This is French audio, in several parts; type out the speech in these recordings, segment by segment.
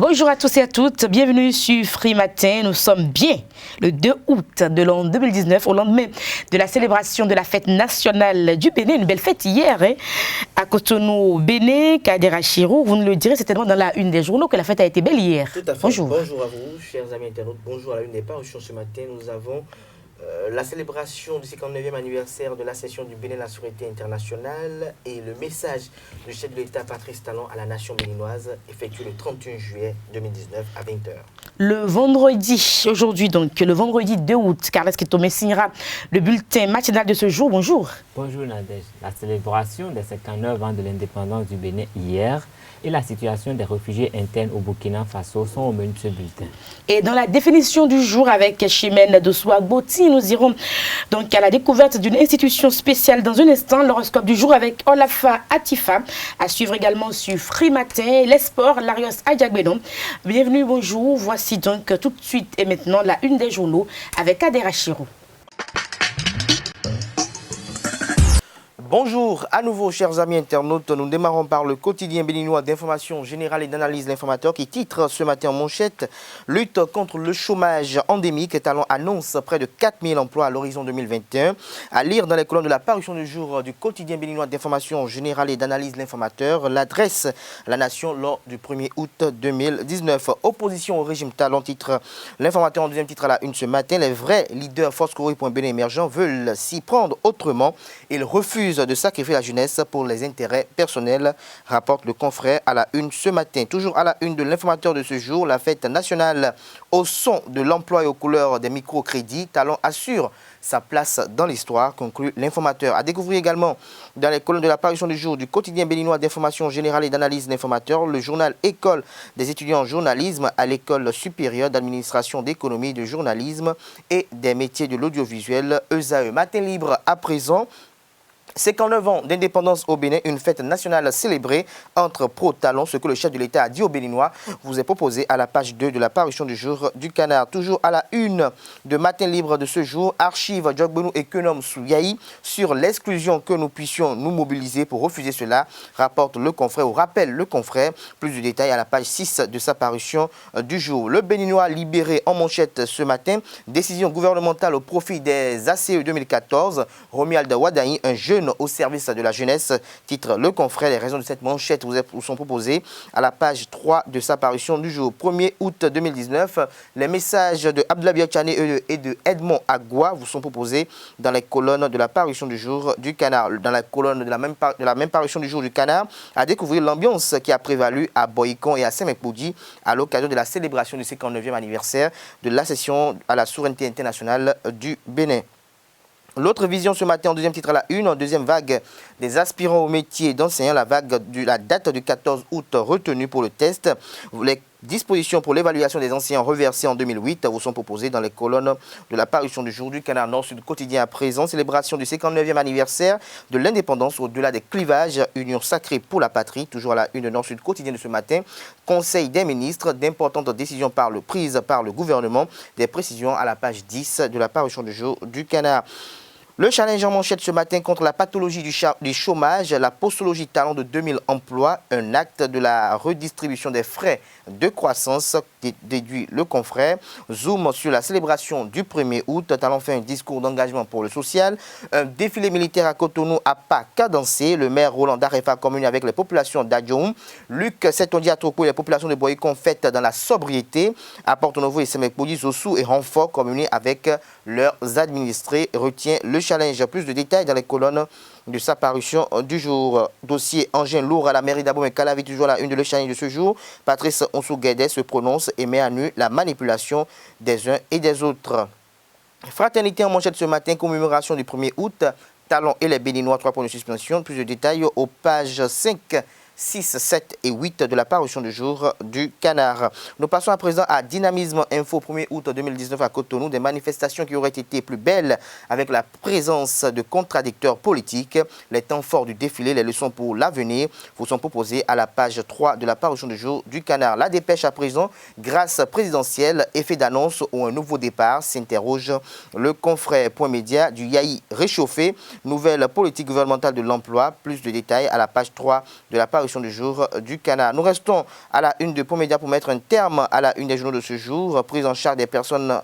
Bonjour à tous et à toutes, bienvenue sur Free Matin. Nous sommes bien le 2 août de l'an 2019, au lendemain de la célébration de la fête nationale du Bénin. Une belle fête hier à Cotonou, Bénin, Kadera Chirou. Vous nous le direz certainement dans la une des journaux que la fête a été belle hier. Tout à fait. Bonjour. Bonjour à vous, chers amis internautes. Bonjour à la une des parutions. Ce matin, nous avons la célébration du 59e anniversaire de l'accession du Bénin à la Sûreté internationale et le message du chef de l'État Patrice Talon à la nation béninoise effectué le 31 juillet 2019 à 20h. Le vendredi, aujourd'hui donc, le vendredi 2 août, Carles Kitomé signera le bulletin matinal de ce jour. Bonjour. Bonjour Nadège. La célébration des 59 ans de l'indépendance du Bénin hier et la situation des réfugiés internes au Burkina Faso sont au menu de ce bulletin. Et dans la définition du jour avec Chimène Dossoua-Boti, nous irons donc à la découverte d'une institution spéciale dans un instant. L'horoscope du jour avec Olafa Atifa, à suivre également sur Free Matin, les sports, Larios Adjagbenon. Bienvenue, bonjour. Voici donc tout de suite et maintenant la une des journaux avec Kadera Chirou. Bonjour à nouveau, chers amis internautes. Nous démarrons par le quotidien béninois d'information générale et d'analyse L'Informateur qui titre ce matin en manchette « Lutte contre le chômage endémique ». Talon annonce près de 4000 emplois à l'horizon 2021. À lire dans les colonnes de la parution du jour du quotidien béninois d'information générale et d'analyse L'Informateur, l'adresse à la nation lors du 1er août 2019. Opposition au régime Talon, titre L'Informateur en deuxième titre à la une ce matin. Les vrais leaders Force-Corée.Bénin émergents veulent s'y prendre autrement. Ils refusent de sacrifier la jeunesse pour les intérêts personnels, rapporte le confrère à la une ce matin. Toujours à la une de l'Informateur de ce jour, la fête nationale au son de l'emploi et aux couleurs des microcrédits. Talon assure sa place dans l'histoire, conclut l'Informateur. À découvrir également dans les colonnes de la parution du jour du quotidien béninois d'information générale et d'analyse L'Informateur, le journal École des étudiants en journalisme à l'École supérieure d'administration d'économie et de journalisme et des métiers de l'audiovisuel ESAE. Matin libre à présent. 59 ans d'indépendance au Bénin, une fête nationale célébrée entre pro-talons, ce que le chef de l'État a dit aux Béninois, vous est proposé à la page 2 de la parution du jour du Canard. Toujours à la une de Matin Libre de ce jour, archive Djogbenou et Kenom Souyaï sur l'exclusion que nous puissions nous mobiliser pour refuser cela, rapporte le confrère ou rappelle le confrère. Plus de détails à la page 6 de sa parution du jour. Le Béninois libéré en manchette ce matin, décision gouvernementale au profit des ACE 2014, Romuald Wadaï, un jeune au service de la jeunesse, titre le confrère. Les raisons de cette manchette vous sont proposées à la page 3 de sa parution du jour. 1er août 2019, les messages de Abdoulaye Biachane et de Edmond Agua vous sont proposés dans les colonnes de la parution du jour du Canard. Dans la colonne de la même parution du jour du Canard, à découvrir l'ambiance qui a prévalu à Boycon et à Saint-Mekpoudi à l'occasion de la célébration du 59e anniversaire de l'accession à la souveraineté internationale du Bénin. L'autre vision ce matin en deuxième titre à la une, en deuxième vague des aspirants au métier d'enseignant, la date du 14 août retenue pour le test. Les dispositions pour l'évaluation des enseignants reversées en 2008 vous sont proposées dans les colonnes de la parution du jour du Canard Nord-Sud quotidien à présent. Célébration du 59e anniversaire de l'indépendance au-delà des clivages, union sacrée pour la patrie. Toujours à la une de Nord-Sud quotidien de ce matin. Conseil des ministres, d'importantes décisions prises par le gouvernement. Des précisions à la page 10 de la parution du jour du Canard. Le challenge en manchette ce matin contre la pathologie du chômage, la postologie talent de 2000 emplois, un acte de la redistribution des frais de croissance, déduit le confrère. Zoom sur la célébration du 1er août, Talon fait un discours d'engagement pour le social. Un défilé militaire à Cotonou à pas cadencé. Le maire Roland Darefa communique avec les populations d'Adjoum. Luc Setondi Atoko et les populations de Boycon fêtent dans la sobriété. À Porto-Novo et Semekpodi, Zossou et Renfort communiquent avec leurs administrés. Retient le challenge. Plus de détails dans les colonnes de sa parution du jour. Dossier engin lourd à la mairie d'Abom et Calavi, toujours à la une de le challenge de ce jour. Patrice Onsou-Guedet se prononce et met à nu la manipulation des uns et des autres. Fraternité en manchette ce matin, commémoration du 1er août. Talon et les Béninois, 3 points de suspension. Plus de détails aux pages 5, 6, 7 et 8 de la parution du jour du Canard. Nous passons à présent à Dynamisme Info 1er août 2019 à Cotonou. Des manifestations qui auraient été plus belles avec la présence de contradicteurs politiques. Les temps forts du défilé, les leçons pour l'avenir vous sont proposées à la page 3 de la parution du jour du Canard. La dépêche à présent, grâce présidentielle, effet d'annonce ou un nouveau départ, s'interroge le confrère Point Média du Yaï réchauffé. Nouvelle politique gouvernementale de l'emploi. Plus de détails à la page 3 de la parution disparition du jour du canard. Nous restons à la une de Promédia pour mettre un terme à la une des journaux de ce jour. Prise en charge des personnes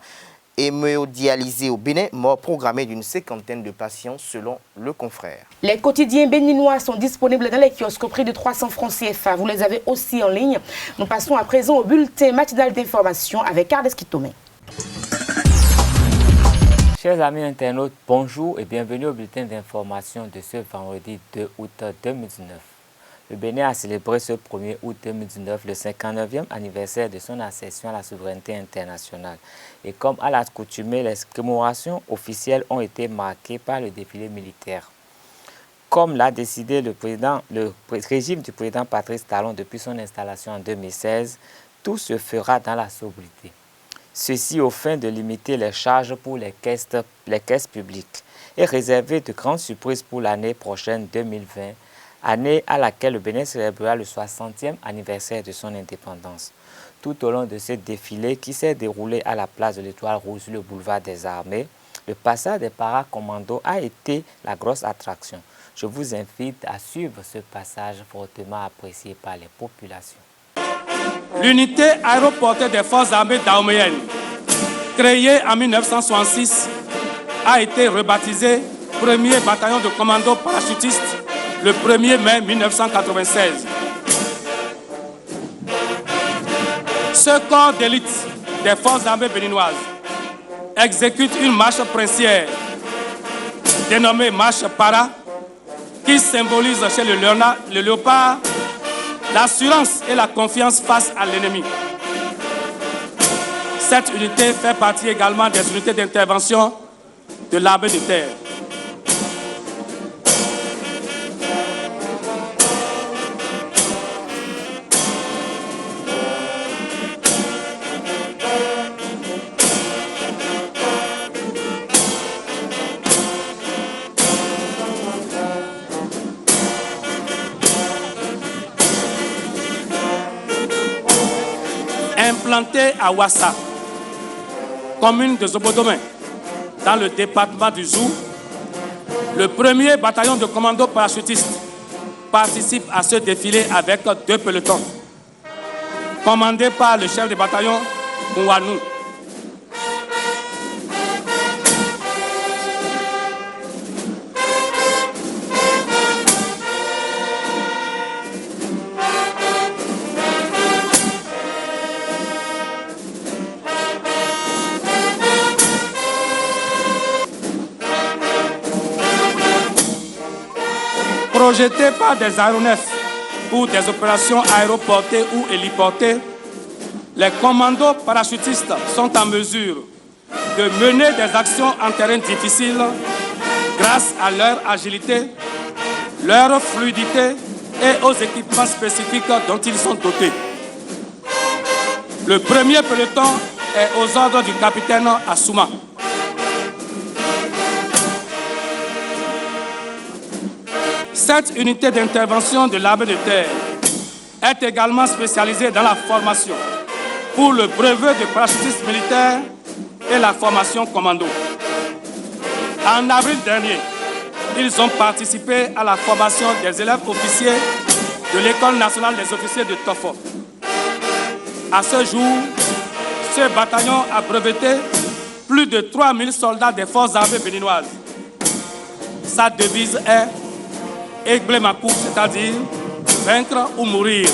hémodialysés au Bénin, mort programmée d'une 50aine de patients selon le confrère. Les quotidiens béninois sont disponibles dans les kiosques au prix de 300 francs CFA. Vous les avez aussi en ligne. Nous passons à présent au bulletin matinal d'information avec Ardeski Tomé. Chers amis internautes, bonjour et bienvenue au bulletin d'information de ce vendredi 2 août 2019. Le Bénin a célébré ce 1er août 2019 le 59e anniversaire de son accession à la souveraineté internationale. Et comme à l'accoutumée, les commémorations officielles ont été marquées par le défilé militaire. Comme l'a décidé le régime du président Patrice Talon depuis son installation en 2016, tout se fera dans la sobriété. Ceci au fin de limiter les charges pour les caisses publiques et réserver de grandes surprises pour l'année prochaine 2020, année à laquelle le Bénin célébrera le 60e anniversaire de son indépendance. Tout au long de ce défilé qui s'est déroulé à la place de l'Étoile Rouge sur le boulevard des Armées, le passage des paracommandos a été la grosse attraction. Je vous invite à suivre ce passage fortement apprécié par les populations. L'unité aéroportée des forces armées dahoméennes, créée en 1966, a été rebaptisée premier bataillon de commando parachutiste le 1er mai 1996. Ce corps d'élite des forces armées béninoises exécute une marche princière dénommée marche para qui symbolise chez le léopard l'assurance et la confiance face à l'ennemi. Cette unité fait partie également des unités d'intervention de l'armée de terre. Implanté à Ouassa, commune de Zobodomé, dans le département du Zou, le premier bataillon de commando parachutiste participe à ce défilé avec 2 pelotons, commandés par le chef de bataillon Mouanou. Projetés par des aéronefs pour des opérations aéroportées ou héliportées, les commandos parachutistes sont en mesure de mener des actions en terrain difficile grâce à leur agilité, leur fluidité et aux équipements spécifiques dont ils sont dotés. Le premier peloton est aux ordres du capitaine Assouma. Cette unité d'intervention de l'armée de terre est également spécialisée dans la formation pour le brevet de parachutiste militaire et la formation commando. En avril dernier, ils ont participé à la formation des élèves officiers de l'École nationale des officiers de Tofo. À ce jour, ce bataillon a breveté plus de 3000 soldats des forces armées béninoises. Sa devise est Aigle-Makou, c'est-à-dire vaincre ou mourir.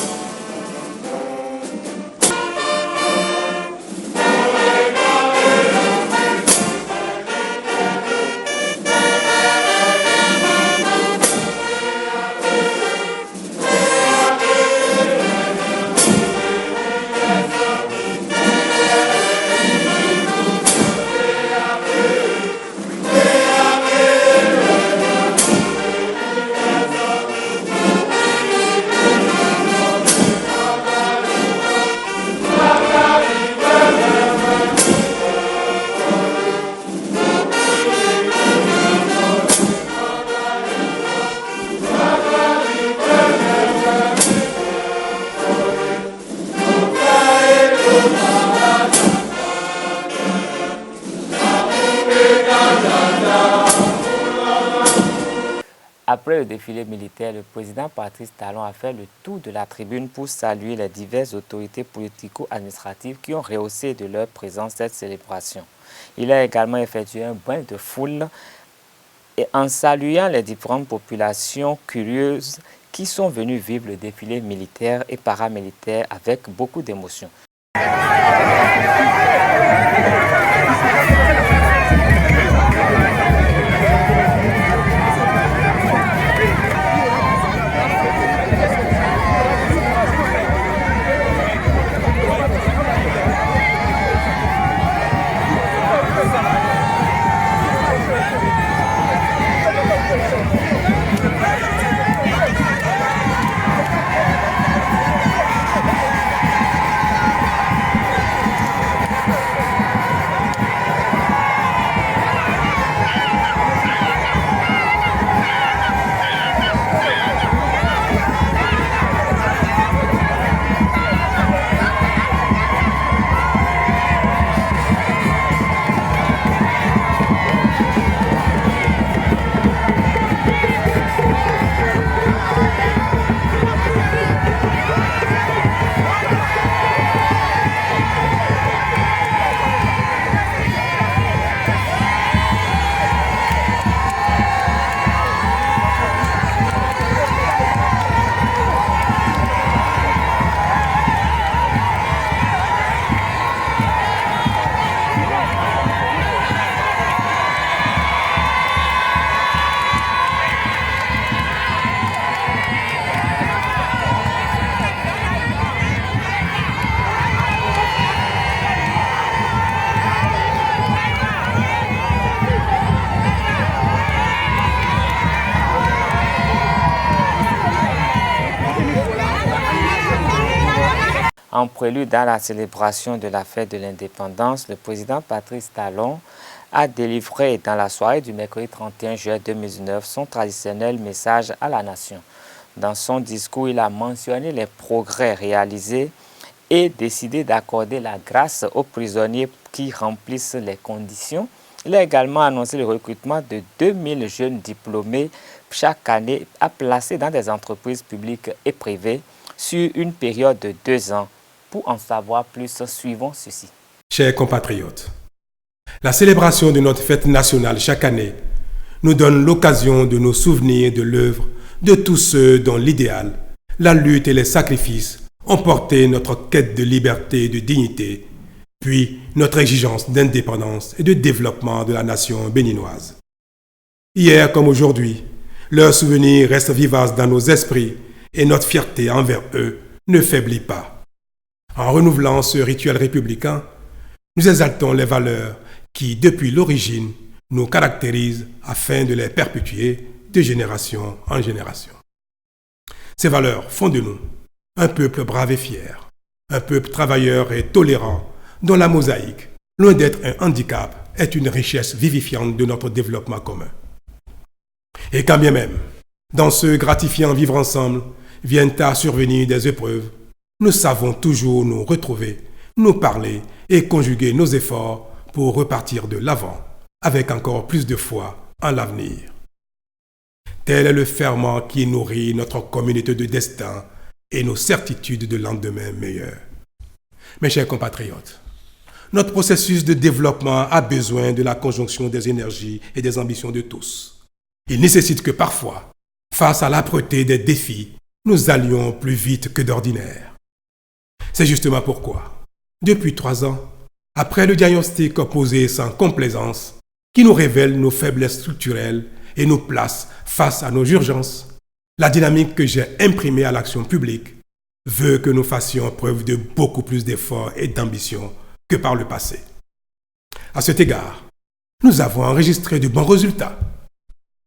Après le défilé militaire, le président Patrice Talon a fait le tour de la tribune pour saluer les diverses autorités politico-administratives qui ont rehaussé de leur présence cette célébration. Il a également effectué un bain de foule et en saluant les différentes populations curieuses qui sont venues vivre le défilé militaire et paramilitaire avec beaucoup d'émotion. En prélude à la célébration de la fête de l'indépendance, le président Patrice Talon a délivré dans la soirée du mercredi 31 juillet 2019 son traditionnel message à la nation. Dans son discours, il a mentionné les progrès réalisés et décidé d'accorder la grâce aux prisonniers qui remplissent les conditions. Il a également annoncé le recrutement de 2000 jeunes diplômés chaque année à placer dans des entreprises publiques et privées sur une période de 2 ans. Pour en savoir plus, suivons ceci. Chers compatriotes, la célébration de notre fête nationale chaque année nous donne l'occasion de nous souvenir de l'œuvre de tous ceux dont l'idéal, la lutte et les sacrifices ont porté notre quête de liberté et de dignité, puis notre exigence d'indépendance et de développement de la nation béninoise. Hier comme aujourd'hui, leurs souvenirs restent vivaces dans nos esprits et notre fierté envers eux ne faiblit pas. En renouvelant ce rituel républicain, nous exaltons les valeurs qui, depuis l'origine, nous caractérisent afin de les perpétuer de génération en génération. Ces valeurs font de nous un peuple brave et fier, un peuple travailleur et tolérant, dont la mosaïque, loin d'être un handicap, est une richesse vivifiante de notre développement commun. Et quand bien même, dans ce gratifiant vivre ensemble, viennent à survenir des épreuves, nous savons toujours nous retrouver, nous parler et conjuguer nos efforts pour repartir de l'avant, avec encore plus de foi en l'avenir. Tel est le ferment qui nourrit notre communauté de destin et nos certitudes de lendemain meilleurs. Mes chers compatriotes, notre processus de développement a besoin de la conjonction des énergies et des ambitions de tous. Il nécessite que parfois, face à l'âpreté des défis, nous allions plus vite que d'ordinaire. C'est justement pourquoi, depuis 3 ans, après le diagnostic posé sans complaisance, qui nous révèle nos faiblesses structurelles et nous place face à nos urgences, la dynamique que j'ai imprimée à l'action publique veut que nous fassions preuve de beaucoup plus d'efforts et d'ambition que par le passé. À cet égard, nous avons enregistré de bons résultats.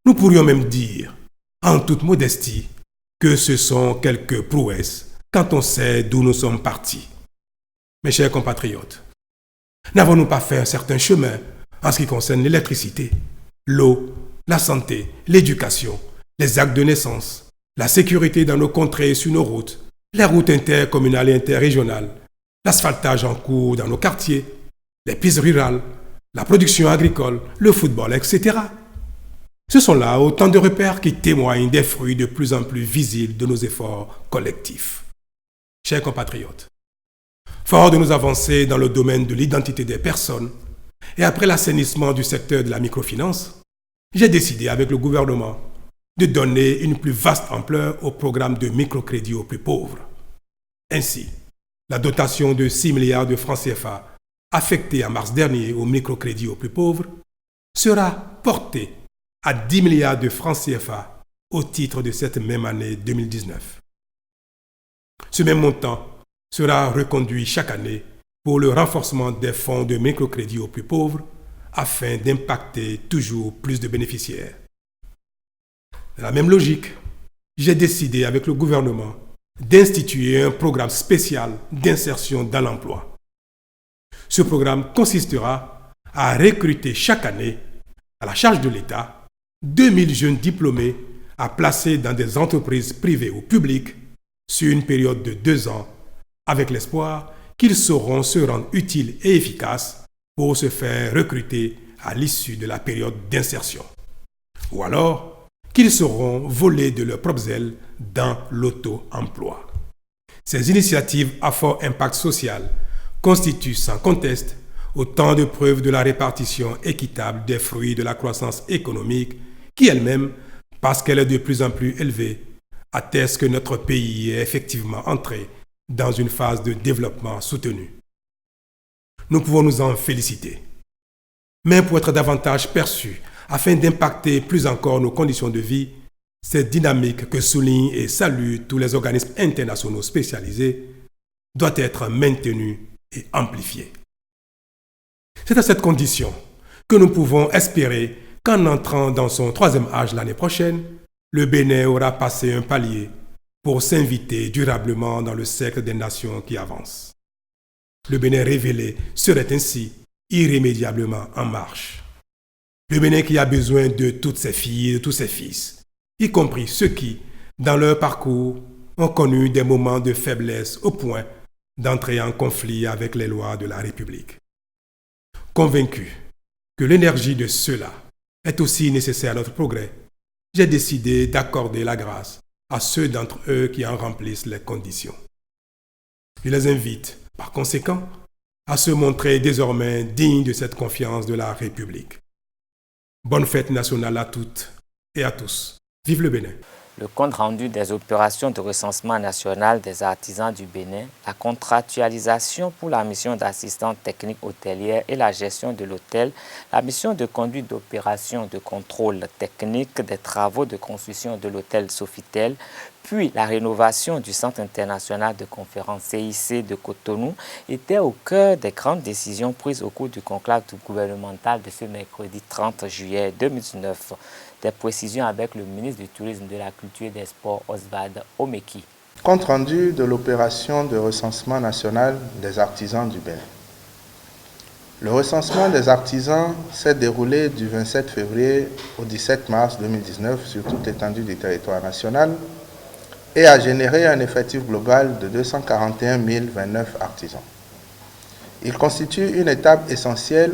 Nous pourrions même dire, en toute modestie, que ce sont quelques prouesses quand on sait d'où nous sommes partis. Mes chers compatriotes, n'avons-nous pas fait un certain chemin en ce qui concerne l'électricité, l'eau, la santé, l'éducation, les actes de naissance, la sécurité dans nos contrées et sur nos routes, les routes intercommunales et interrégionales, l'asphaltage en cours dans nos quartiers, les pistes rurales, la production agricole, le football, etc. Ce sont là autant de repères qui témoignent des fruits de plus en plus visibles de nos efforts collectifs. Chers compatriotes, fort de nos avancées dans le domaine de l'identité des personnes et après l'assainissement du secteur de la microfinance, j'ai décidé avec le gouvernement de donner une plus vaste ampleur au programme de microcrédit aux plus pauvres. Ainsi, la dotation de 6 milliards de francs CFA affectée en mars dernier au microcrédit aux plus pauvres sera portée à 10 milliards de francs CFA au titre de cette même année 2019. Ce même montant sera reconduit chaque année pour le renforcement des fonds de microcrédit aux plus pauvres afin d'impacter toujours plus de bénéficiaires. Dans la même logique, j'ai décidé avec le gouvernement d'instituer un programme spécial d'insertion dans l'emploi. Ce programme consistera à recruter chaque année, à la charge de l'État, 2000 jeunes diplômés à placer dans des entreprises privées ou publiques sur une période de 2 ans, avec l'espoir qu'ils sauront se rendre utiles et efficaces pour se faire recruter à l'issue de la période d'insertion. Ou alors, qu'ils seront volés de leurs propres ailes dans l'auto-emploi. Ces initiatives à fort impact social constituent sans conteste autant de preuves de la répartition équitable des fruits de la croissance économique qui elle-même, parce qu'elle est de plus en plus élevée, atteste que notre pays est effectivement entré dans une phase de développement soutenu. Nous pouvons nous en féliciter. Mais pour être davantage perçus, afin d'impacter plus encore nos conditions de vie, cette dynamique que soulignent et saluent tous les organismes internationaux spécialisés doit être maintenue et amplifiée. C'est à cette condition que nous pouvons espérer qu'en entrant dans son 3e âge l'année prochaine, le Bénin aura passé un palier pour s'inviter durablement dans le cercle des nations qui avancent. Le Bénin révélé serait ainsi irrémédiablement en marche. Le Bénin qui a besoin de toutes ses filles et de tous ses fils, y compris ceux qui, dans leur parcours, ont connu des moments de faiblesse au point d'entrer en conflit avec les lois de la République. Convaincu que l'énergie de ceux-là est aussi nécessaire à notre progrès, j'ai décidé d'accorder la grâce à ceux d'entre eux qui en remplissent les conditions. Je les invite, par conséquent, à se montrer désormais dignes de cette confiance de la République. Bonne fête nationale à toutes et à tous. Vive le Bénin! Le compte rendu des opérations de recensement national des artisans du Bénin, la contractualisation pour la mission d'assistante technique hôtelière et la gestion de l'hôtel, la mission de conduite d'opérations de contrôle technique des travaux de construction de l'hôtel Sofitel, puis la rénovation du Centre international de conférences CIC de Cotonou étaient au cœur des grandes décisions prises au cours du conclave gouvernemental de ce mercredi 30 juillet 2019. Des précisions avec le ministre du Tourisme, de la Culture et des Sports, Oswald Omeki. Compte rendu de l'opération de recensement national des artisans du Bénin. Le recensement des artisans s'est déroulé du 27 février au 17 mars 2019 sur toute l'étendue du territoire national et a généré un effectif global de 241 029 artisans. Il constitue une étape essentielle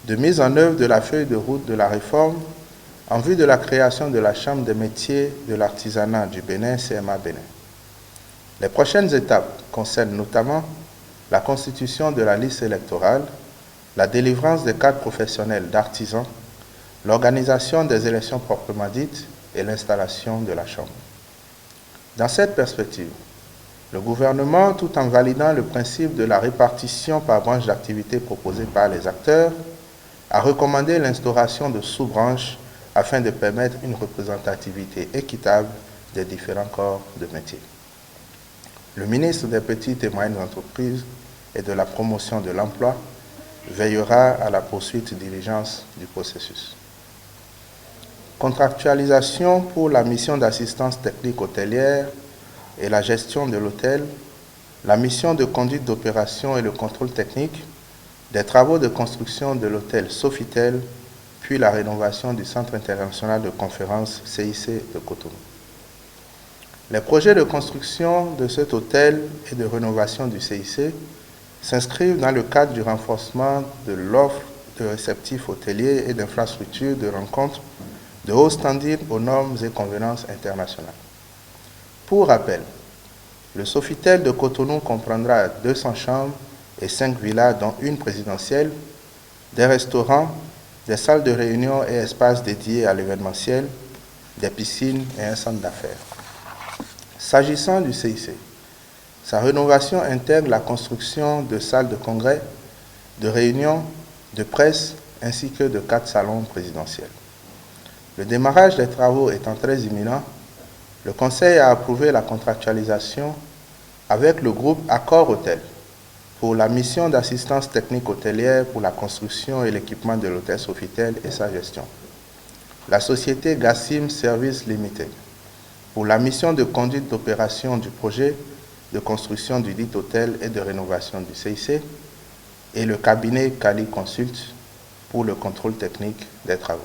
de mise en œuvre de la feuille de route de la réforme en vue de la création de la Chambre des métiers de l'artisanat du Bénin, CMA Bénin. Les prochaines étapes concernent notamment la constitution de la liste électorale, la délivrance des cartes professionnelles d'artisans, l'organisation des élections proprement dites et l'installation de la Chambre. Dans cette perspective, le gouvernement, tout en validant le principe de la répartition par branche d'activité proposée par les acteurs, a recommandé l'instauration de sous-branches afin de permettre une représentativité équitable des différents corps de métier. Le ministre des Petites et Moyennes Entreprises et de la Promotion de l'Emploi veillera à la poursuite diligente du processus. Contractualisation pour la mission d'assistance technique hôtelière et la gestion de l'hôtel, la mission de conduite d'opération et le contrôle technique, des travaux de construction de l'hôtel Sofitel, puis la rénovation du Centre international de conférences CIC de Cotonou. Les projets de construction de cet hôtel et de rénovation du CIC s'inscrivent dans le cadre du renforcement de l'offre de réceptifs hôteliers et d'infrastructures de rencontres de haut standing aux normes et convenances internationales. Pour rappel, le Sofitel de Cotonou comprendra 200 chambres et 5 villas, dont une présidentielle, des restaurants, des salles de réunion et espaces dédiés à l'événementiel, des piscines et un centre d'affaires. S'agissant du CIC, sa rénovation intègre la construction de salles de congrès, de réunions, de presse, ainsi que de 4 salons présidentiels. Le démarrage des travaux étant très imminent, le Conseil a approuvé la contractualisation avec le groupe Accor Hôtel pour la mission d'assistance technique hôtelière pour la construction et l'équipement de l'hôtel Sofitel et sa gestion. La société Gassim Service Limited pour la mission de conduite d'opération du projet de construction du dit hôtel et de rénovation du CIC, et le cabinet Cali Consult pour le contrôle technique des travaux.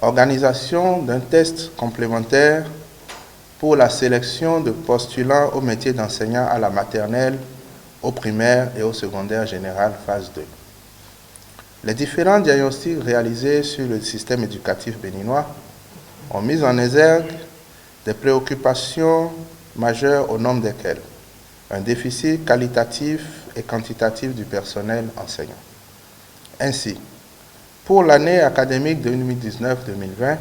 Organisation d'un test complémentaire pour la sélection de postulants au métier d'enseignant à la maternelle, au primaire et au secondaire général phase 2. Les différents diagnostics réalisés sur le système éducatif béninois ont mis en exergue des préoccupations majeures au nombre desquelles un déficit qualitatif et quantitatif du personnel enseignant. Ainsi, pour l'année académique 2019-2020,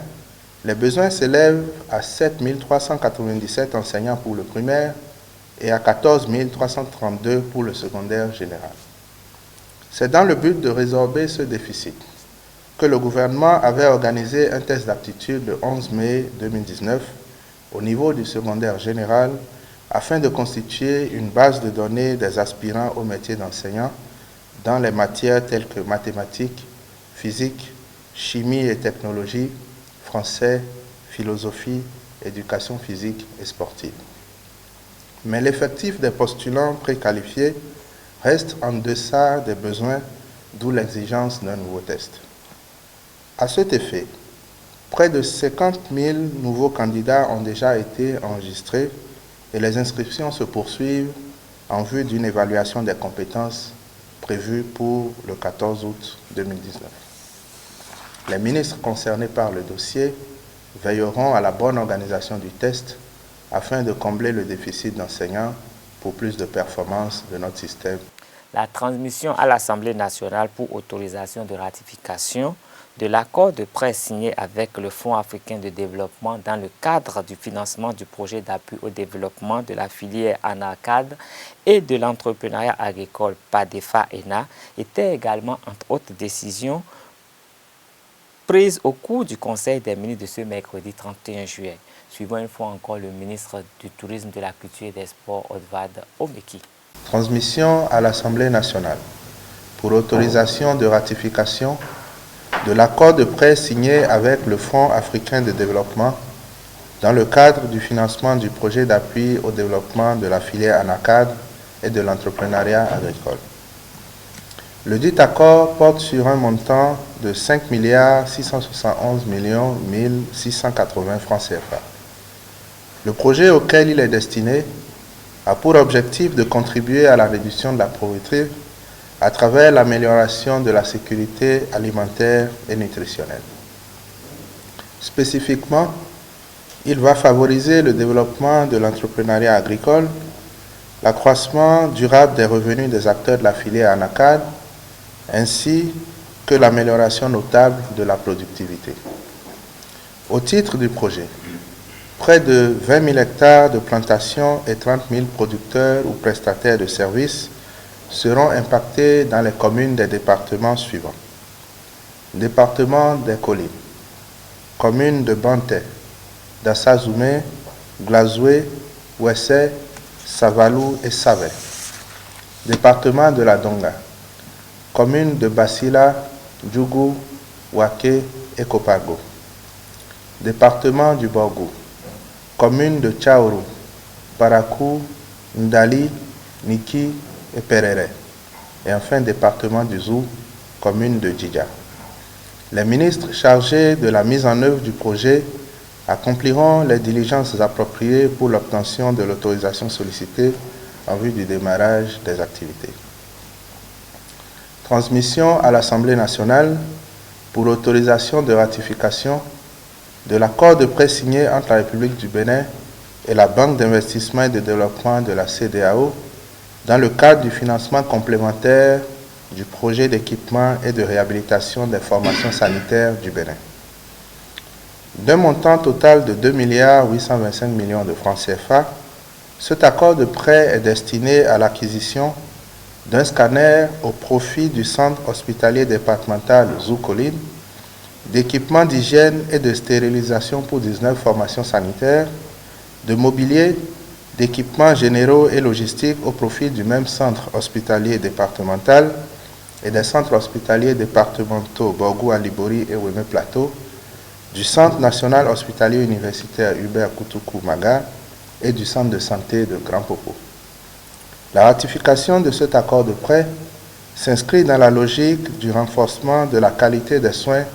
les besoins s'élèvent à 7 397 enseignants pour le primaire et à 14 332 pour le secondaire général. C'est dans le but de résorber ce déficit que le gouvernement avait organisé un test d'aptitude le 11 mai 2019 au niveau du secondaire général afin de constituer une base de données des aspirants au métier d'enseignant dans les matières telles que mathématiques, physique, chimie et technologie, français, philosophie, éducation physique et sportive. Mais l'effectif des postulants préqualifiés reste en deçà des besoins, d'où l'exigence d'un nouveau test. À cet effet, près de 50 000 nouveaux candidats ont déjà été enregistrés et les inscriptions se poursuivent en vue d'une évaluation des compétences prévue pour le 14 août 2019. Les ministres concernés par le dossier veilleront à la bonne organisation du test afin de combler le déficit d'enseignants pour plus de performance de notre système. La transmission à l'Assemblée nationale pour autorisation de ratification de l'accord de prêt signé avec le Fonds africain de développement dans le cadre du financement du projet d'appui au développement de la filière ANACAD et de l'entrepreneuriat agricole PADEFA-ENA était également, entre autres décisions, prise au cours du Conseil des ministres de ce mercredi 31 juillet, suivant une fois encore le ministre du Tourisme, de la Culture et des Sports, Odvad Omeki. Transmission à l'Assemblée nationale pour autorisation de ratification de l'accord de prêt signé avec le Fonds africain de développement dans le cadre du financement du projet d'appui au développement de la filière ANACAD et de l'entrepreneuriat agricole. Le dit accord porte sur un montant de 5 671 680 francs CFA. Le projet auquel il est destiné a pour objectif de contribuer à la réduction de la pauvreté à travers l'amélioration de la sécurité alimentaire et nutritionnelle. Spécifiquement, il va favoriser le développement de l'entrepreneuriat agricole, l'accroissement durable des revenus des acteurs de la filière ANACAD, ainsi que l'amélioration notable de la productivité. Au titre du projet, près de 20 000 hectares de plantations et 30 000 producteurs ou prestataires de services seront impactés dans les communes des départements suivants. Département des Collines, communes de Banté, d'Assazoumé, Glazoué, Ouessé, Savalou et Savé. Département de la Donga, communes de Basila, Djougou, Waké et Kopago. Département du Borgou, communes de Tchaourou, Parakou, Ndali, Niki et Perere. Et enfin, département du Zou, commune de Djidja. Les ministres chargés de la mise en œuvre du projet accompliront les diligences appropriées pour l'obtention de l'autorisation sollicitée en vue du démarrage des activités. Transmission à l'Assemblée nationale pour l'autorisation de ratification de l'accord de prêt signé entre la République du Bénin et la Banque d'investissement et de développement de la CEDEAO dans le cadre du financement complémentaire du projet d'équipement et de réhabilitation des formations sanitaires du Bénin. D'un montant total de 2,825 milliards de francs CFA, cet accord de prêt est destiné à l'acquisition d'un scanner au profit du centre hospitalier départemental Zoukoline, d'équipements d'hygiène et de stérilisation pour 19 formations sanitaires, de mobilier, d'équipements généraux et logistiques au profit du même centre hospitalier départemental et des centres hospitaliers départementaux Borgou, Alibori et Ouémé Plateau, du Centre national hospitalier universitaire Hubert Koutoukou Maga et du centre de santé de Grand Popo. La ratification de cet accord de prêt s'inscrit dans la logique du renforcement de la qualité des soins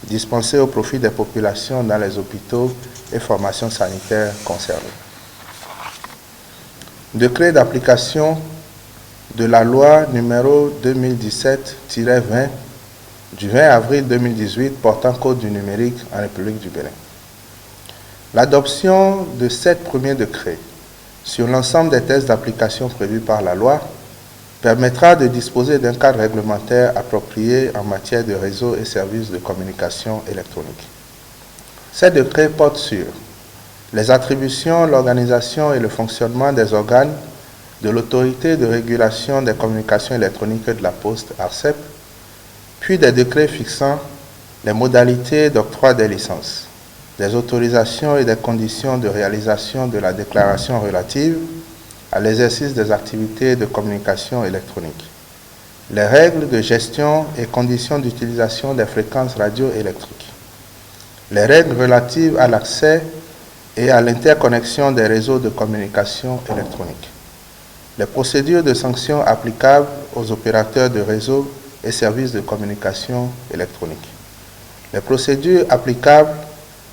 dispensés au profit des populations dans les hôpitaux et formations sanitaires concernées. Décret d'application de la loi numéro 2017-20 du 20 avril 2018 portant code du numérique en République du Bénin. L'adoption de 7 premiers décrets sur l'ensemble des tests d'application prévus par la loi permettra de disposer d'un cadre réglementaire approprié en matière de réseaux et services de communication électronique. Ces décrets portent sur les attributions, l'organisation et le fonctionnement des organes de l'autorité de régulation des communications électroniques de la Poste, ARCEP, puis des décrets fixant les modalités d'octroi des licences, des autorisations et des conditions de réalisation de la déclaration relative à l'exercice des activités de communication électronique, les règles de gestion et conditions d'utilisation des fréquences radioélectriques, les règles relatives à l'accès et à l'interconnexion des réseaux de communication électronique, les procédures de sanctions applicables aux opérateurs de réseaux et services de communication électronique, les procédures applicables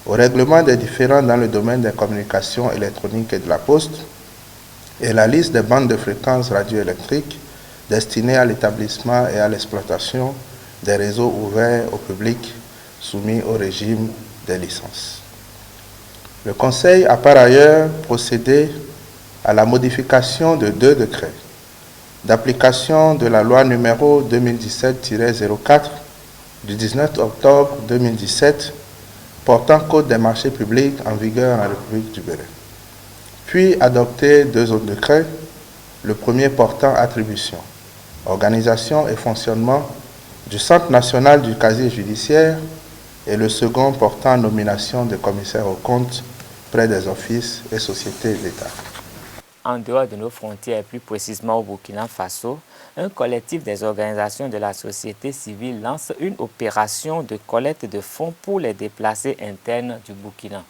au règlement des différends dans le domaine des communications électroniques et de la Poste, et la liste des bandes de fréquences radioélectriques destinées à l'établissement et à l'exploitation des réseaux ouverts au public soumis au régime des licences. Le Conseil a par ailleurs procédé à la modification de 2 décrets d'application de la loi numéro 2017-04 du 19 octobre 2017 portant code des marchés publics en vigueur en République du Bénin. Puis adopté 2 autres décrets, le premier portant attribution, organisation et fonctionnement du Centre national du casier judiciaire et le second portant nomination de commissaires aux comptes près des offices et sociétés d'État. En dehors de nos frontières, plus précisément au Burkina Faso, un collectif des organisations de la société civile lance une opération de collecte de fonds pour les déplacés internes du Burkina.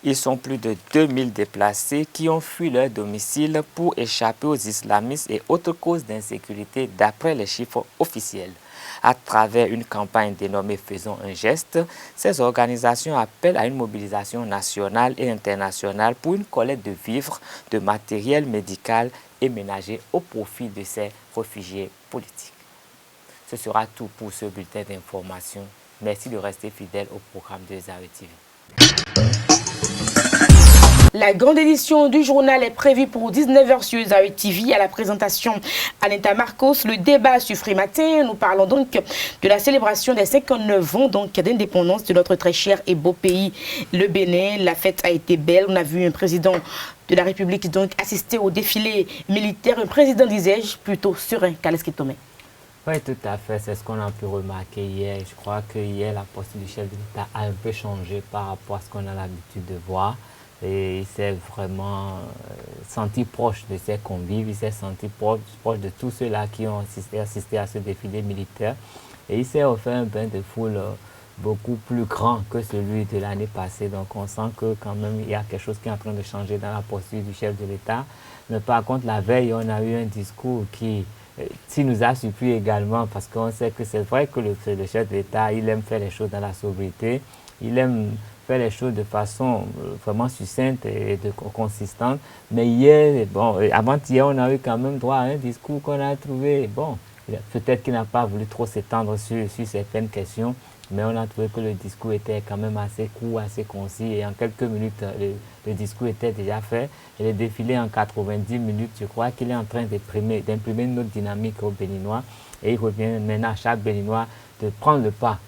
Ils sont plus de 2000 déplacés qui ont fui leur domicile pour échapper aux islamistes et autres causes d'insécurité d'après les chiffres officiels. À travers une campagne dénommée « Faisons un geste », ces organisations appellent à une mobilisation nationale et internationale pour une collecte de vivres, de matériel médical et ménager au profit de ces réfugiés politiques. Ce sera tout pour ce bulletin d'information. Merci de rester fidèle au programme de Zawe TV. La grande édition du journal est prévue pour 19h sur Zawe TV. À la présentation Aneta Marcos, le débat sur Matin. Nous parlons donc de la célébration des 59 ans d'indépendance de notre très cher et beau pays, le Bénin. La fête a été belle. On a vu un président de la République donc assister au défilé militaire. Un président, disais-je, plutôt serein. Kaleski Tomé. Oui, tout à fait. C'est ce qu'on a pu remarquer hier. Je crois que hier, la posture du chef de l'État a un peu changé par rapport à ce qu'on a l'habitude de voir. Et il s'est vraiment senti proche de ses convives, il s'est senti proche de tous ceux-là qui ont assisté à ce défilé militaire. Et il s'est offert un bain de foule beaucoup plus grand que celui de l'année passée. Donc on sent que quand même il y a quelque chose qui est en train de changer dans la posture du chef de l'État. Mais par contre, la veille, on a eu un discours qui nous a surpris également, parce qu'on sait que c'est vrai que le chef de l'État, il aime faire les choses dans la sobriété, il aime faire les choses de façon vraiment succincte et consistante. Mais hier, bon, avant-hier, on a eu quand même droit à un discours qu'on a trouvé, bon, Peut-être qu'il n'a pas voulu trop s'étendre sur certaines questions, mais on a trouvé que le discours était quand même assez court, assez concis, et en quelques minutes, le discours était déjà fait. Et le défilé en 90 minutes, je crois qu'il est en train d'imprimer une autre dynamique aux Béninois. Et il revient maintenant à chaque Béninois de prendre le pas,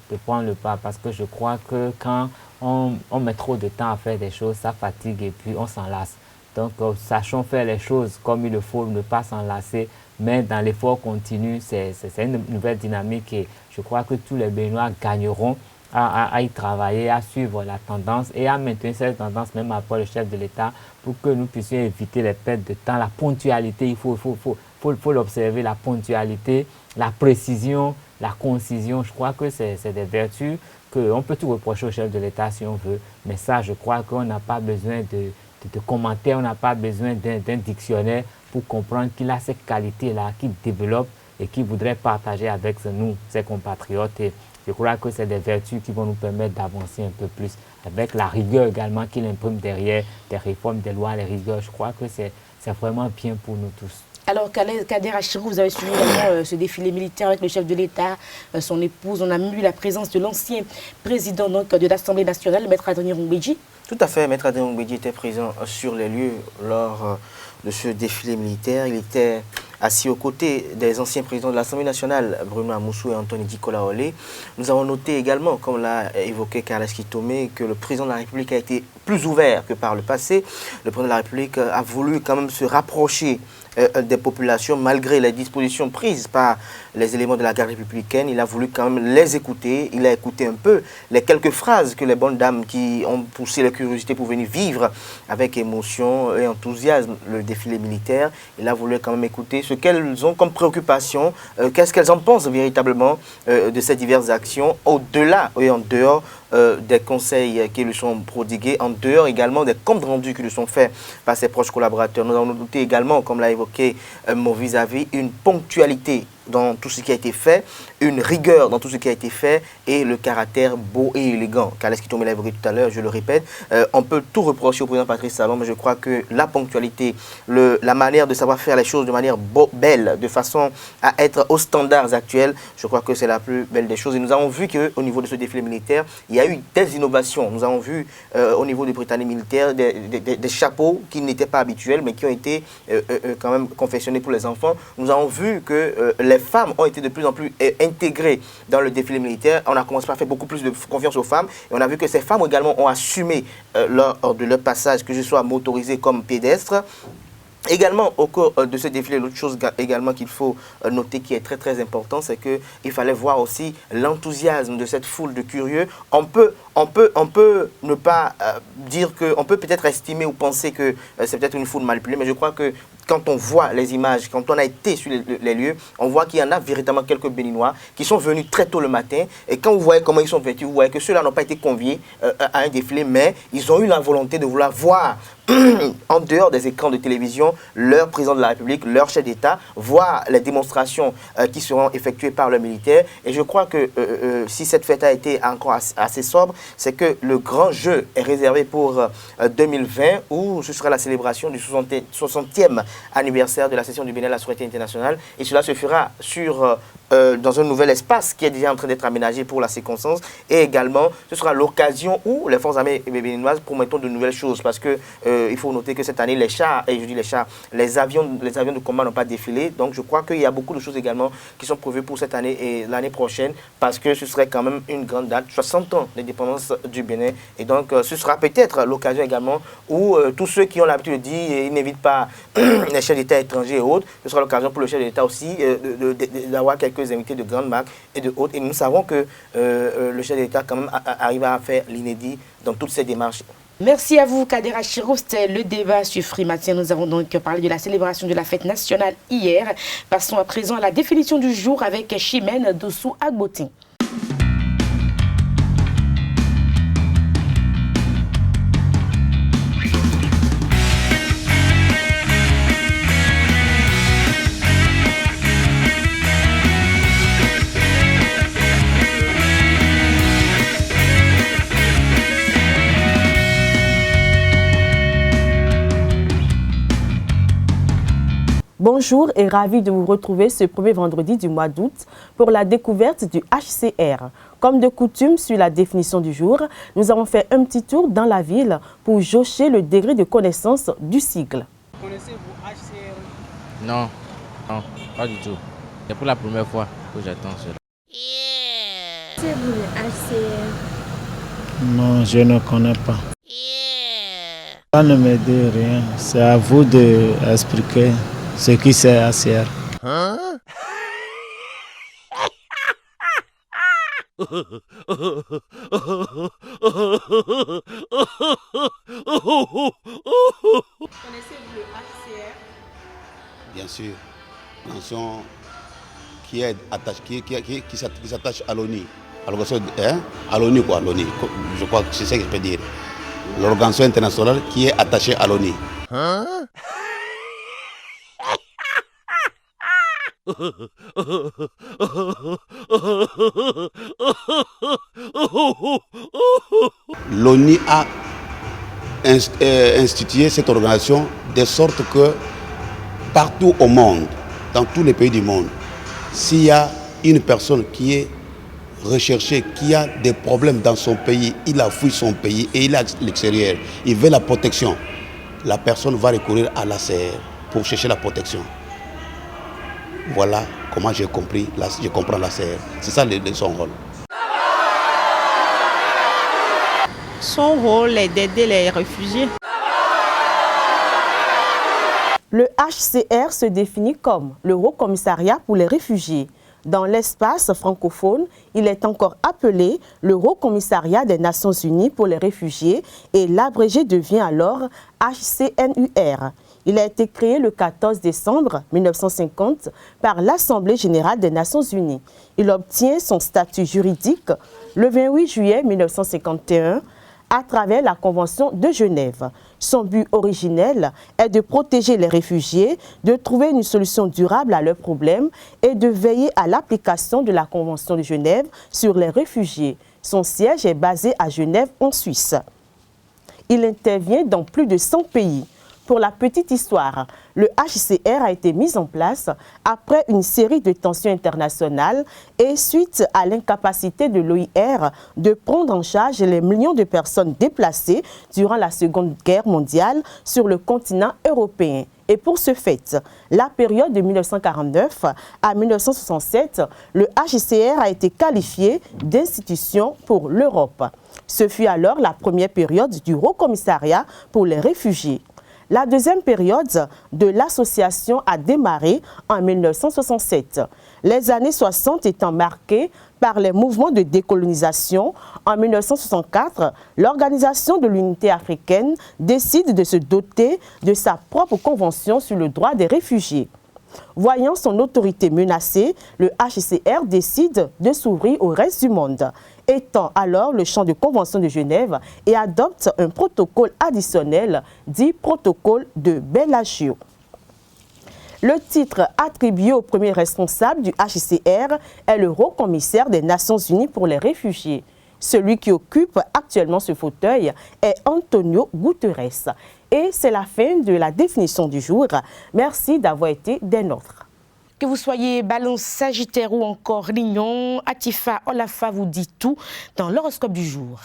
parce que je crois que quand on met trop de temps à faire des choses, ça fatigue et puis on s'en lasse. Donc, sachons faire les choses comme il le faut, ne pas s'enlacer, mais dans l'effort continu, c'est une nouvelle dynamique et je crois que tous les Béninois gagneront à y travailler, à suivre la tendance et à maintenir cette tendance même après le chef de l'État pour que nous puissions éviter les pertes de temps. La ponctualité, il faut l'observer, la ponctualité, la précision, la concision. Je crois que c'est des vertus qu'on peut tout reprocher au chef de l'État si on veut, mais ça, je crois qu'on n'a pas besoin de commentaires, on n'a pas besoin d'un dictionnaire pour comprendre qu'il a cette qualité-là, qu'il développe et qu'il voudrait partager avec nous, ses compatriotes. Et je crois que c'est des vertus qui vont nous permettre d'avancer un peu plus, avec la rigueur également qu'il imprime derrière des réformes, des lois, les rigueurs. Je crois que c'est vraiment bien pour nous tous. Alors, Kader Achirou, vous avez suivi également ce défilé militaire avec le chef de l'État, son épouse. On a même eu la présence de l'ancien président donc, de l'Assemblée nationale, Maître Adrien Mbedji. Tout à fait, Maître Adrien Mbedji était présent sur les lieux lors de ce défilé militaire. Il était assis aux côtés des anciens présidents de l'Assemblée nationale, Bruno Amoussou et Anthony Dikolaolé. Nous avons noté également, comme l'a évoqué Carles Kitomé, que le président de la République a été plus ouvert que par le passé. Le président de la République a voulu quand même se rapprocher des populations malgré les dispositions prises par les éléments de la garde républicaine. Il a voulu quand même les écouter. Il a écouté un peu les quelques phrases que les bonnes dames qui ont poussé la curiosité pour venir vivre avec émotion et enthousiasme le défilé militaire. Il a voulu quand même écouter ce qu'elles ont comme préoccupation, qu'est-ce qu'elles en pensent véritablement de ces diverses actions au-delà et en dehors des conseils qui lui sont prodigués, en dehors également des comptes rendus qui lui sont faits par ses proches collaborateurs. Nous avons noté également, comme l'a évoqué mon vis-à-vis, une ponctualité dans tout ce qui a été fait, une rigueur dans tout ce qui a été fait et le caractère beau et élégant. Carles Kitomé l'a évoqué tout à l'heure, je le répète, on peut tout reprocher au président Patrice Talon, mais je crois que la ponctualité, la manière de savoir faire les choses de manière belle, de façon à être aux standards actuels, je crois que c'est la plus belle des choses. Et nous avons vu qu'au niveau de ce défilé militaire, il y a eu des innovations. Nous avons vu au niveau des Britanniques militaires des chapeaux qui n'étaient pas habituels, mais qui ont été quand même confectionnés pour les enfants. Nous avons vu que les femmes ont été de plus en plus intégrées dans le défilé militaire. On a commencé à faire beaucoup plus de confiance aux femmes. Et on a vu que ces femmes également ont assumé lors de leur passage, que ce soit motorisé comme pédestre. Également, au cours de ce défilé, l'autre chose également qu'il faut noter qui est très très important, c'est qu'il fallait voir aussi l'enthousiasme de cette foule de curieux. On peut ne pas dire que, on peut peut-être estimer ou penser que c'est peut-être une foule manipulée, mais je crois que quand on voit les images, quand on a été sur les lieux, on voit qu'il y en a véritablement quelques Béninois qui sont venus très tôt le matin. Et quand vous voyez comment ils sont vêtus, vous voyez que ceux-là n'ont pas été conviés à un défilé, mais ils ont eu la volonté de vouloir voir en dehors des écrans de télévision leur président de la République, leur chef d'État, voir les démonstrations qui seront effectuées par le militaire. Et je crois que si cette fête a été encore assez sobre, c'est que le grand jeu est réservé pour 2020, où ce sera la célébration du 60e anniversaire de la session du Bénin à la Sûreté internationale. Et cela se fera dans un nouvel espace qui est déjà en train d'être aménagé pour la circonstance. Et également, ce sera l'occasion où les forces armées béninoises promettent de nouvelles choses. Parce que il faut noter que cette année, les avions de combat n'ont pas défilé. Donc je crois qu'il y a beaucoup de choses également qui sont prévues pour cette année et l'année prochaine. Parce que ce serait quand même une grande date, 60 ans d'indépendance du Bénin. Et donc ce sera peut-être l'occasion également où tous ceux qui ont l'habitude de dire ils n'évitent pas les chefs d'État étrangers et autres, ce sera l'occasion pour le chef d'État aussi d'avoir quelques invités de grandes marques et de autres. Et nous savons que le chef d'État quand même arrive à faire l'inédit dans toutes ces démarches. Merci à vous, Kader Achirou. C'était le débat sur Frimatia. Nous avons donc parlé de la célébration de la fête nationale hier. Passons à présent à la définition du jour avec Chimène Dossou Agbotin. Bonjour et ravi de vous retrouver ce premier vendredi du mois d'août pour la découverte du HCR. Comme de coutume, sur la définition du jour, nous avons fait un petit tour dans la ville pour jauger le degré de connaissance du sigle. Connaissez-vous HCR? Non, pas du tout. C'est pour la première fois que j'attends cela. Connaissez-vous le HCR? Non, je ne connais pas. Ça ne me dit rien. C'est à vous d'expliquer ce qui c'est HCR. Connaissez-vous le HCR? Bien sûr, l'organisation qui s'attache à l'ONU. À l'ONU quoi, l'ONU. Je crois que c'est ça que je peux dire. L'organisation internationale qui est attachée à l'ONU. L'ONU a institué cette organisation de sorte que partout au monde, dans tous les pays du monde, s'il y a une personne qui est recherchée, qui a des problèmes dans son pays, il a fui son pays et il est à l'extérieur, il veut la protection, la personne va recourir à l'ACR pour chercher la protection. Voilà comment je comprends l'ACR. C'est ça son rôle. Son rôle est d'aider les réfugiés. Le HCR se définit comme le Haut Commissariat pour les réfugiés. Dans l'espace francophone, il est encore appelé le Haut Commissariat des Nations Unies pour les réfugiés et l'abrégé devient alors HCNUR. Il a été créé le 14 décembre 1950 par l'Assemblée générale des Nations unies. Il obtient son statut juridique le 28 juillet 1951 à travers la Convention de Genève. Son but originel est de protéger les réfugiés, de trouver une solution durable à leurs problèmes et de veiller à l'application de la Convention de Genève sur les réfugiés. Son siège est basé à Genève, en Suisse. Il intervient dans plus de 100 pays. Pour la petite histoire, le HCR a été mis en place après une série de tensions internationales et suite à l'incapacité de l'OIR de prendre en charge les millions de personnes déplacées durant la Seconde Guerre mondiale sur le continent européen. Et pour ce fait, la période de 1949 à 1967, le HCR a été qualifié d'institution pour l'Europe. Ce fut alors la première période du Haut Commissariat pour les réfugiés. La deuxième période de l'association a démarré en 1967. Les années 60 étant marquées par les mouvements de décolonisation, en 1964, l'Organisation de l'Unité africaine décide de se doter de sa propre convention sur le droit des réfugiés. Voyant son autorité menacée, le HCR décide de s'ouvrir au reste du monde, étend alors le champ de Convention de Genève et adopte un protocole additionnel dit protocole de Bellagio. Le titre attribué au premier responsable du HCR est le Haut Commissaire des Nations Unies pour les réfugiés. Celui qui occupe actuellement ce fauteuil est Antonio Guterres. Et c'est la fin de la définition du jour. Merci d'avoir été des nôtres. Que vous soyez Balance, Sagittaire ou encore Lignon, Atifa, Olafa vous dit tout dans l'horoscope du jour.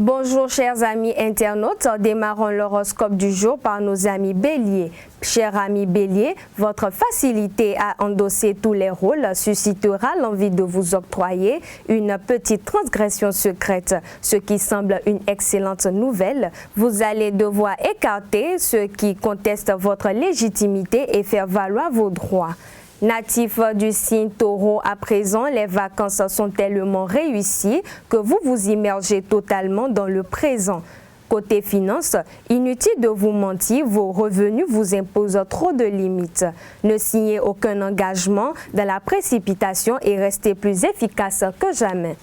Bonjour chers amis internautes, démarrons l'horoscope du jour par nos amis Bélier. Chers amis Bélier, votre facilité à endosser tous les rôles suscitera l'envie de vous octroyer une petite transgression secrète, ce qui semble une excellente nouvelle. Vous allez devoir écarter ceux qui contestent votre légitimité et faire valoir vos droits. Natif du signe Taureau, à présent, les vacances sont tellement réussies que vous vous immergez totalement dans le présent. Côté finances, inutile de vous mentir, vos revenus vous imposent trop de limites. Ne signez aucun engagement dans la précipitation et restez plus efficace que jamais.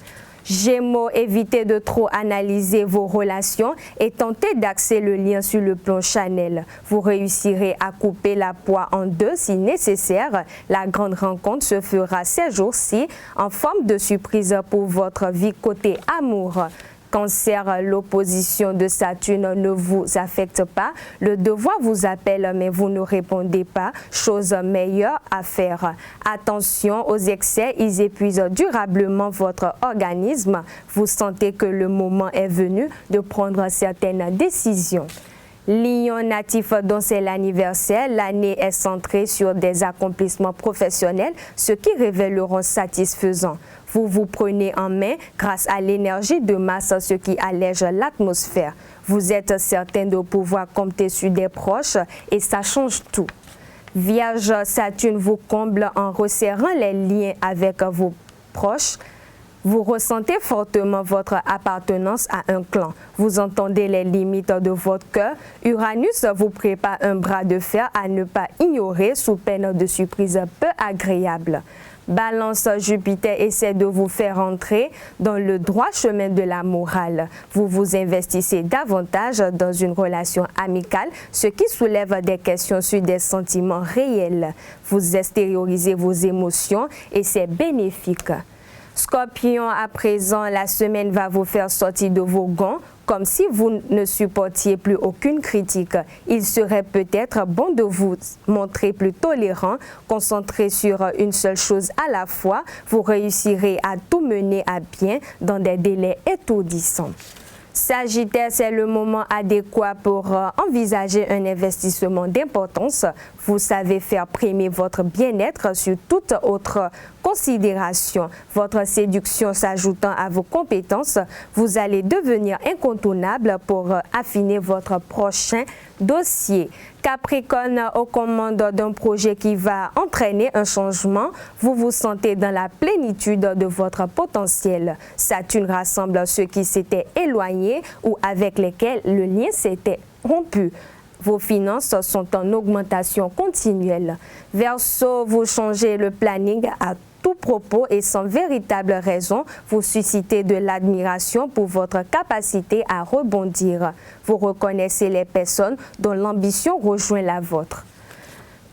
Gémeaux, évitez de trop analyser vos relations et tentez d'axer le lien sur le plan charnel. Vous réussirez à couper la poire en deux si nécessaire. La grande rencontre se fera ces jours-ci en forme de surprise pour votre vie côté amour. Cancer, l'opposition de Saturne ne vous affecte pas. Le devoir vous appelle, mais vous ne répondez pas. Chose meilleure à faire. Attention aux excès, ils épuisent durablement votre organisme. Vous sentez que le moment est venu de prendre certaines décisions. Lion natif dont c'est l'anniversaire, l'année est centrée sur des accomplissements professionnels, ce qui révéleront satisfaisants. Vous vous prenez en main grâce à l'énergie de masse, ce qui allège l'atmosphère. Vous êtes certain de pouvoir compter sur des proches et ça change tout. Vierge, Saturne vous comble en resserrant les liens avec vos proches. Vous ressentez fortement votre appartenance à un clan. Vous entendez les limites de votre cœur. Uranus vous prépare un bras de fer à ne pas ignorer sous peine de surprise peu agréable. Balance, Jupiter essaie de vous faire entrer dans le droit chemin de la morale. Vous vous investissez davantage dans une relation amicale, ce qui soulève des questions sur des sentiments réels. Vous extériorisez vos émotions et c'est bénéfique. Scorpion, à présent, la semaine va vous faire sortir de vos gonds, comme si vous ne supportiez plus aucune critique. Il serait peut-être bon de vous montrer plus tolérant, concentré sur une seule chose à la fois. Vous réussirez à tout mener à bien dans des délais étourdissants. Sagittaire, c'est le moment adéquat pour envisager un investissement d'importance. Vous savez faire primer votre bien-être sur toute autre considération. Votre séduction s'ajoutant à vos compétences, vous allez devenir incontournable pour affiner votre prochain dossier. Capricorne, aux commandes d'un projet qui va entraîner un changement, vous vous sentez dans la plénitude de votre potentiel. Saturne rassemble ceux qui s'étaient éloignés ou avec lesquels le lien s'était rompu. Vos finances sont en augmentation continuelle. Verseau, vous changez le planning à tout propos et sans véritable raison, vous suscitez de l'admiration pour votre capacité à rebondir. Vous reconnaissez les personnes dont l'ambition rejoint la vôtre.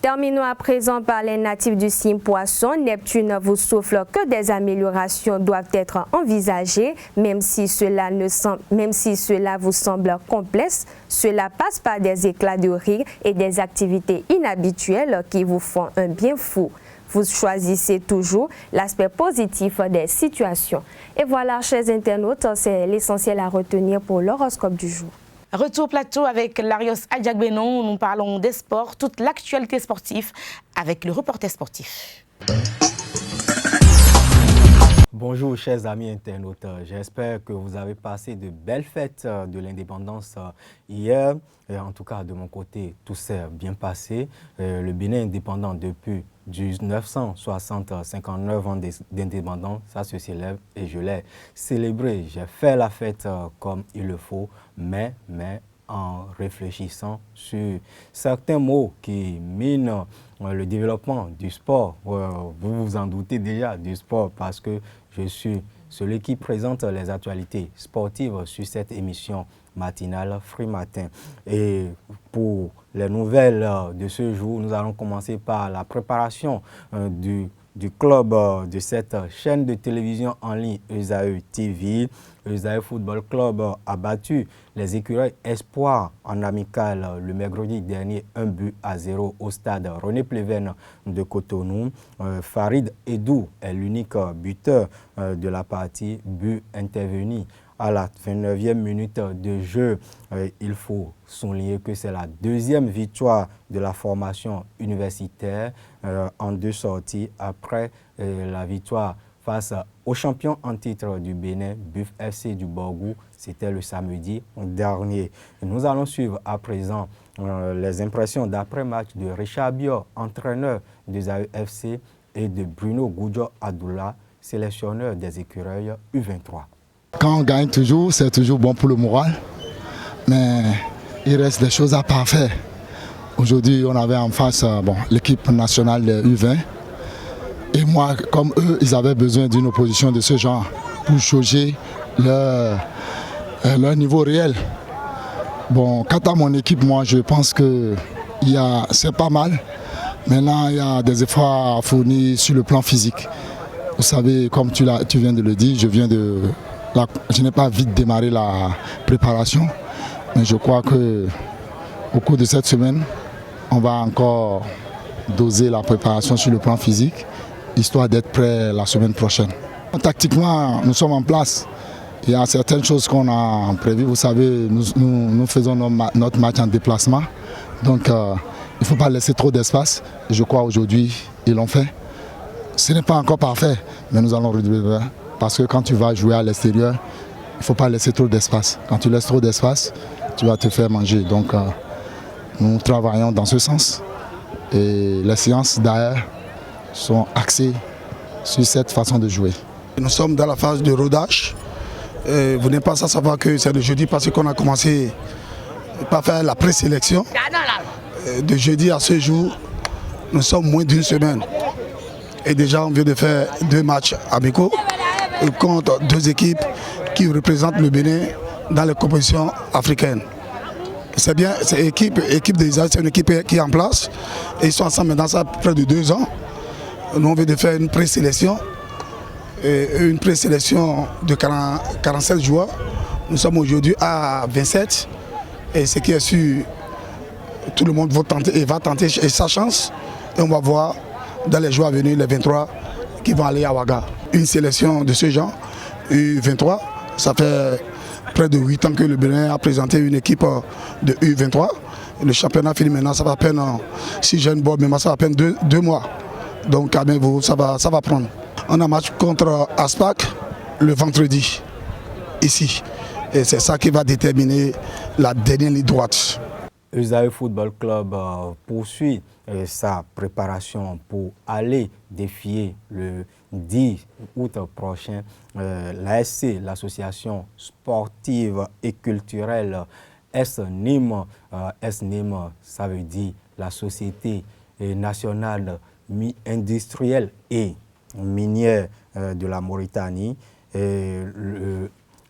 Terminons à présent par les natifs du signe Poisson. Neptune vous souffle que des améliorations doivent être envisagées, même si cela vous semble complexe. Cela passe par des éclats de rire et des activités inhabituelles qui vous font un bien fou. Vous choisissez toujours l'aspect positif des situations. Et voilà, chers internautes, c'est l'essentiel à retenir pour l'horoscope du jour. Retour plateau avec Larios Adjagbenon. Nous parlons des sports, toute l'actualité sportive avec le reporter sportif. Bonjour chers amis internautes, j'espère que vous avez passé de belles fêtes de l'indépendance hier. En tout cas, de mon côté, tout s'est bien passé. Le Bénin indépendant depuis 1960, 59 ans d'indépendance, ça se célèbre et je l'ai célébré. J'ai fait la fête comme il le faut, mais en réfléchissant sur certains mots qui minent le développement du sport. Vous vous en doutez déjà du sport parce que je suis celui qui présente les actualités sportives sur cette émission matinale Free Matin. Et pour les nouvelles de ce jour, nous allons commencer par la préparation du club de cette chaîne de télévision en ligne ESAE TV. ESAE Football Club a battu les Écureuils Espoir en amical le mercredi dernier 1-0 au stade René Pleven de Cotonou. Farid Edou est l'unique buteur de la partie, but intervenu à la 29e minute de jeu. Il faut souligner que c'est la deuxième victoire de la formation universitaire en deux sorties après la victoire face au champion en titre du Bénin, Buff FC du Borgou. C'était le samedi dernier. Nous allons suivre à présent les impressions d'après-match de Richard Bior, entraîneur des AEFC, et de Bruno Goudjo Adoula, sélectionneur des Écureuils U23. Quand on gagne toujours, c'est toujours bon pour le moral, mais il reste des choses à parfaire. Aujourd'hui, on avait en face l'équipe nationale de U20. Et moi, comme eux, ils avaient besoin d'une opposition de ce genre pour jauger leur niveau réel. Bon, quant à mon équipe, moi, je pense que c'est pas mal. Maintenant, il y a des efforts à fournir sur le plan physique. Vous savez, comme tu viens de le dire, je viens de je n'ai pas vite démarré la préparation, mais je crois qu'au cours de cette semaine, on va encore doser la préparation sur le plan physique, histoire d'être prêt la semaine prochaine. Tactiquement, nous sommes en place. Il y a certaines choses qu'on a prévues. Vous savez, nous faisons notre match en déplacement. Donc, il ne faut pas laisser trop d'espace. Je crois aujourd'hui, ils l'ont fait. Ce n'est pas encore parfait, mais nous allons redoubler. Parce que quand tu vas jouer à l'extérieur, il ne faut pas laisser trop d'espace. Quand tu laisses trop d'espace, tu vas te faire manger. Donc, nous travaillons dans ce sens. Et les séances d'ailleurs sont axées sur cette façon de jouer. Nous sommes dans la phase de rodage. Vous n'êtes pas sans savoir que c'est le jeudi parce qu'on a commencé par faire la présélection. De jeudi à ce jour, nous sommes moins d'une semaine. Et déjà, on vient de faire 2 matchs amicaux contre 2 équipes qui représentent le Bénin dans les compétitions africaines. C'est bien, c'est l'équipe d'Israël, c'est une équipe qui est en place. Et ils sont ensemble maintenant, ça fait près de 2 ans. Nous, on vient de faire une présélection. Une présélection de 47 joueurs. Nous sommes aujourd'hui à 27. Et ce qui est sûr, tout le monde va tenter sa chance. Et on va voir dans les jours à venir, les 23 qui vont aller à Ouaga. Une sélection de ce genre, U23, ça fait près de 8 ans que le Bénin a présenté une équipe de U23. Le championnat finit maintenant, ça va à peine, si j'ai une bonne mémoire, ça va à peine 2 mois. Donc ça va prendre. On a un match contre Aspac le vendredi, ici. Et c'est ça qui va déterminer la dernière ligne droite. Usaï Football Club poursuit sa préparation pour aller défier le 10 août prochain l'ASC, l'association sportive et culturelle S-NIM. S-NIM, ça veut dire la Société nationale industrielle et minière de la Mauritanie.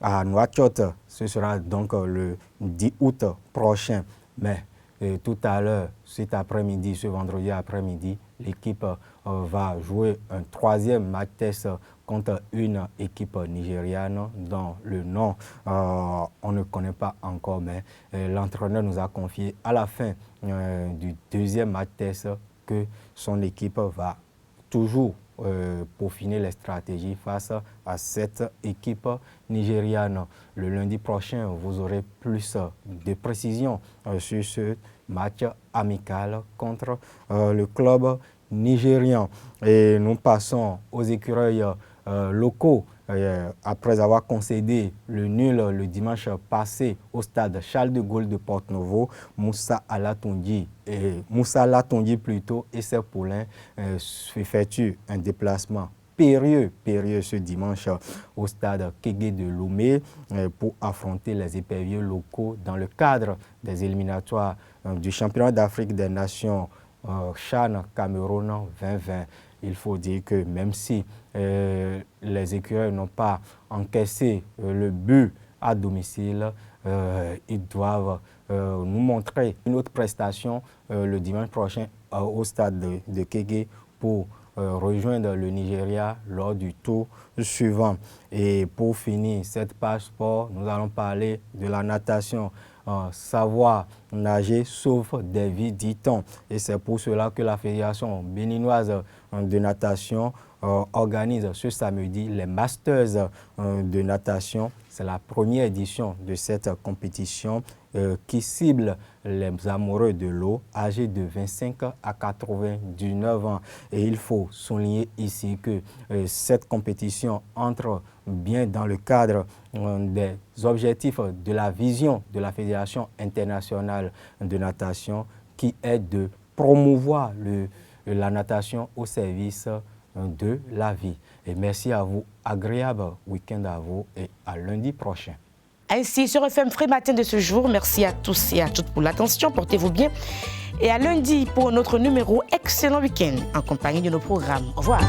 À Nouakchott, ce sera donc le 10 août prochain. Mais tout à l'heure, cet après-midi, ce vendredi après-midi, l'équipe va jouer un 3e match test contre une équipe nigériane dont le nom on ne connaît pas encore, mais l'entraîneur nous a confié à la fin du 2e match test que son équipe va toujours peaufiner les stratégies face à cette équipe nigériane. Le lundi prochain, vous aurez plus de précisions sur ce match amical contre le club nigérian. Et nous passons aux écureuils locaux. Après avoir concédé le nul le dimanche passé au stade Charles de Gaulle de Porto-Novo, Moussa Latondi et ses poulains effectuent un déplacement périlleux ce dimanche au stade Kégué de Lomé pour affronter les éperviers locaux dans le cadre des éliminatoires du championnat d'Afrique des Nations CHAN Cameroun 2020. Il faut dire que même si les écureuils n'ont pas encaissé le but à domicile, ils doivent nous montrer une autre prestation le dimanche prochain au stade de Kégué pour rejoindre le Nigeria lors du tour suivant. Et pour finir cette page sport, nous allons parler de la natation. Savoir nager sauve des vies, dit-on. Et c'est pour cela que la Fédération béninoise de natation organise ce samedi les Masters de natation. C'est la première édition de cette compétition qui cible les amoureux de l'eau âgés de 25 à 99 ans. Et il faut souligner ici que cette compétition entre bien dans le cadre des objectifs de la vision de la Fédération internationale de natation qui est de promouvoir la natation au service de la vie. Et merci à vous, agréable week-end à vous et à lundi prochain. Ainsi, sur FM Frais Matin de ce jour, merci à tous et à toutes pour l'attention, portez-vous bien. Et à lundi pour notre numéro. Excellent week-end en compagnie de nos programmes. Au revoir.